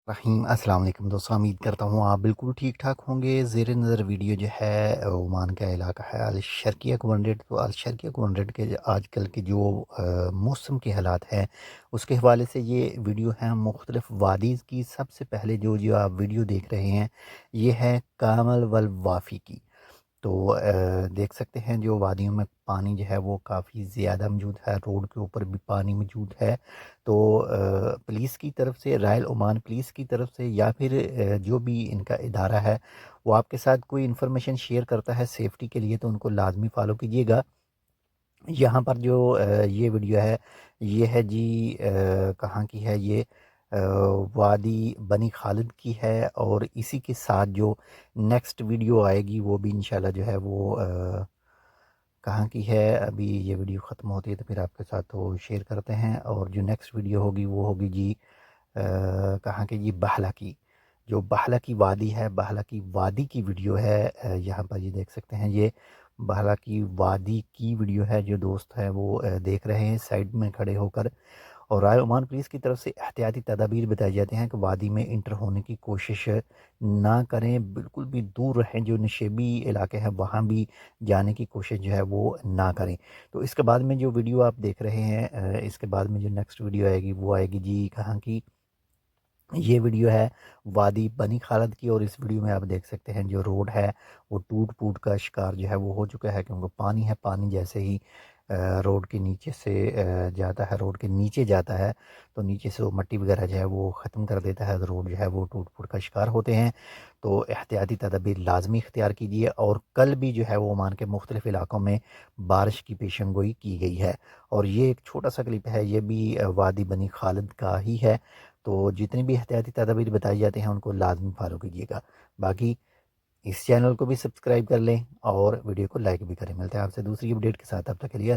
रहीम अस्सलाम वालेकुम दोस्तों, उम्मीद करता हूँ आप बिल्कुल ठीक ठाक होंगे। ज़ेर नज़र वीडियो जो है ओमान का इलाका है अल शर्किया गवर्नरेट। तो अल शर्किया गवर्नरेट के आजकल के जो मौसम के हालात हैं उसके हवाले से ये वीडियो है मुख्तलिफ वादीज़ की। सबसे पहले जो जो आप वीडियो देख रहे हैं ये है कामल वल वाफ़ी की। तो देख सकते हैं जो वादियों में पानी जो है वो काफ़ी ज़्यादा मौजूद है, रोड के ऊपर भी पानी मौजूद है। तो पुलिस की तरफ से, रॉयल ओमान पुलिस की तरफ से या फिर जो भी इनका इदारा है वो आपके साथ कोई इन्फॉर्मेशन शेयर करता है सेफ्टी के लिए तो उनको लाजमी फॉलो कीजिएगा। यहाँ पर जो ये वीडियो है ये है जी कहाँ की है ये वादी बनी खालिद की है। और इसी के साथ जो नेक्स्ट वीडियो आएगी वो भी इंशाल्लाह जो है वो कहाँ की है। अभी ये वीडियो ख़त्म होती है तो फिर आपके साथ वो शेयर करते हैं। और जो नेक्स्ट वीडियो होगी वो होगी जी कहाँ की जी बाहला की। जो बाहला की वादी है, बाहला की वादी की वीडियो है। यहाँ पर ये देख सकते हैं ये बाहला की वादी की वीडियो है। जो दोस्त है वो देख रहे हैं साइड में खड़े होकर। और राय ओमान पुलिस की तरफ से एहतियाती तदाबीर बताए जाते हैं कि वादी में इंटर होने की कोशिश ना करें, बिल्कुल भी दूर रहें। जो नशेबी इलाके हैं वहाँ भी जाने की कोशिश जो है वो ना करें। तो इसके बाद में जो वीडियो आप देख रहे हैं इसके बाद में जो नेक्स्ट वीडियो आएगी वो आएगी जी कहाँ की। ये वीडियो है वादी बनी खालद की। और इस वीडियो में आप देख सकते हैं जो रोड है वो टूट फूट का शिकार जो है वो हो चुका है, क्योंकि पानी है। पानी जैसे ही रोड के नीचे से जाता है, रोड के नीचे जाता है तो नीचे से वो मट्टी वगैरह जो है वो ख़त्म कर देता है, तो रोड जो है वो टूट फूट का शिकार होते हैं। तो एहतियाती तदाबीर लाजमी इख्तियार कीजिए। और कल भी जो है वो ओमान के मुख्तलिफ इलाकों में बारिश की पेशन गोई की गई है। और ये एक छोटा सा क्लिप है, ये भी वादी बनी खालिद का ही है। तो जितनी भी एहतियाती तदाबीर बताई जाती हैं उनको लाजमी फॉलो कीजिएगा। बाकी इस चैनल को भी सब्सक्राइब कर लें और वीडियो को लाइक भी करें। मिलते हैं आपसे दूसरी अपडेट के साथ, तब तक के लिए